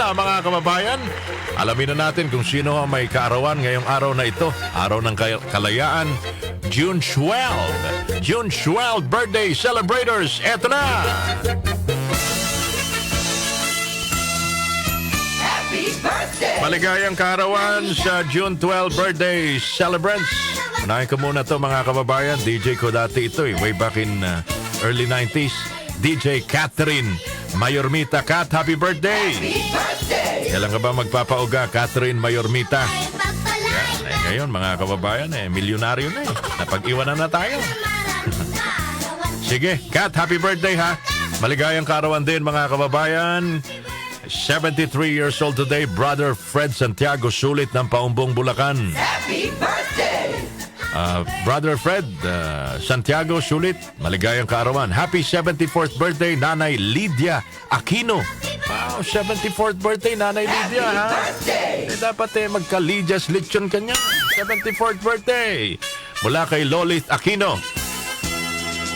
Manila, mga kababayan. Alamin na natin kung sino ang may kaarawan ngayong araw na ito. Araw ng Kalayaan, June 12. June 12 birthday celebrators. Eto na! Happy birthday! Maligayang kaarawan sa June 12 birthday celebrants. Unahin ko muna to mga kababayan. DJ ko dati ito way back in early 90s. DJ Catherine Mayormita. Kat, happy birthday! Happy birthday! Kailan ka ba magpapauga, Catherine Mayormita? Ngayon mga kababayan, milyonaryo na Napag-iwanan na tayo. Sige, Kat, happy birthday ha. Maligayang kaarawan din mga kababayan. 73 years old today, Brother Fred Santiago Sulit ng Paumbong, Bulacan. Happy birthday! Brother Fred Santiago Sulit, maligayang kaarawan. Happy 74th birthday, Nanay Lydia Aquino. Wow, 74th birthday, Nanay Lydia, ha? Birthday! Dapat magka-Lydia's lechon kanya. 74th birthday. Mula kay Lolith Aquino.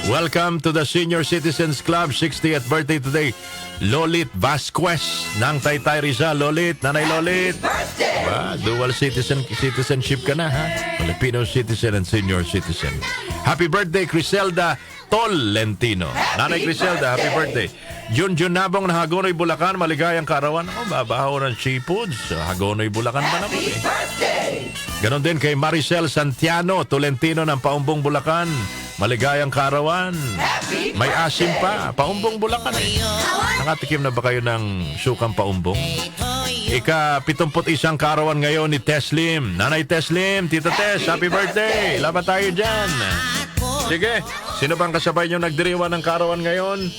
Welcome to the Senior Citizens Club, 60th birthday today. Lolit Vasquez ng Taytay Rizal. Lolit, Nanay Lolit. Birthday! Dual citizenship ka na, ha? Filipino citizen and senior citizen. Happy birthday, Criselda Tolentino. Nanay Criselda, happy birthday. Junjun Nabong na Hagonoy, Bulacan. Maligayang kaarawan. Babaho ng seafoods. Hagonoy, Bulacan pa naman Happy birthday! Ganon din kay Maricel Santiano Tolentino ng Paumbong, Bulacan. Maligayang kaarawan. May asim pa. Paumbong, Bulacan. Nakatikim na ba kayo ng sukang paumbong? Ika-71 kaarawan ngayon ni Teslim. Nanay Teslim, Tita Tess, happy birthday. Laban tayo dyan. Sige, sino bang kasabay nyo nagdiriwan ng kaarawan ngayon?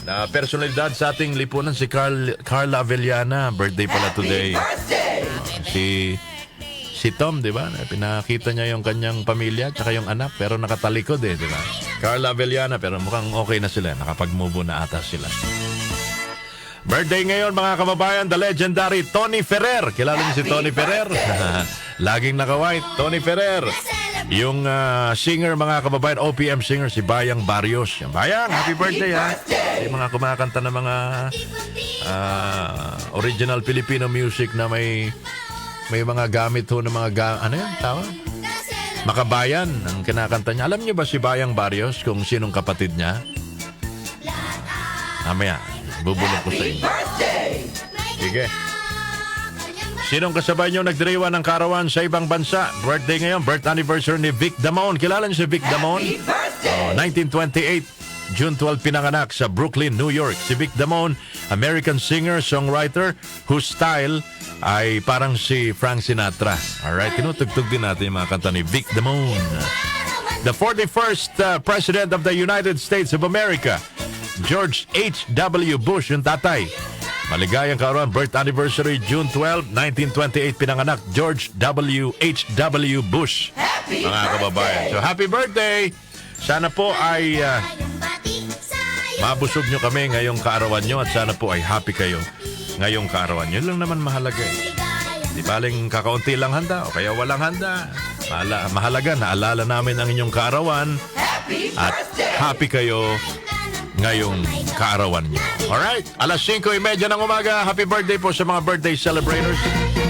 Na personalidad sa ating lipunan, si Carla Avellana. Birthday pala today. Si Tom, di ba? Pinakita niya yung kanyang pamilya at yung anak, pero nakatalikod di ba? Carla Avellana, pero mukhang okay na sila. Nakapag-move na ata sila. Birthday ngayon mga kababayan, the legendary Tony Ferrer. Kilala niyo si Tony Ferrer? Laging naka-white, Tony Ferrer. Yung singer mga kababayan, OPM singer, si Bayang Barrios. Bayang, happy birthday ha. Yung mga kumakanta ng mga original Filipino music na may mga gamit ho ng mga ano yan tawag? Makabayan ang kinakanta niya. Alam niyo ba si Bayang Barrios kung sinong kapatid niya? Mamaya, bubulong ko sa inyo. Sige. Sinong kasabay niyo nagdiriwan ng kaarawan sa ibang bansa? Birthday ngayon, birth anniversary ni Vic Damon. Kilala niyo si Vic Damon? 1928, June 12 pinanganak sa Brooklyn, New York. Si Vic Damon, American singer, songwriter, whose style ay parang si Frank Sinatra. Alright, tinutugtog din natin yung mga kanta ni Vic Damon. The 41st President of the United States of America, George H.W. Bush, yung tatay. Maligayang kaarawan, birth anniversary, June 12, 1928, pinanganak, George H.W. Bush. Mga kababayan. So, happy birthday! Sana po ay mabusog nyo kami ngayong kaarawan nyo at sana po ay happy kayo ngayong kaarawan. Yun lang naman mahalaga Di baling kakaunti lang handa o kaya walang handa. Mahalaga, naalala namin ang inyong kaarawan at happy kayo ngayong kaarawan nyo. Alright, alas 5:30 ng umaga. Happy birthday po sa mga birthday celebrators.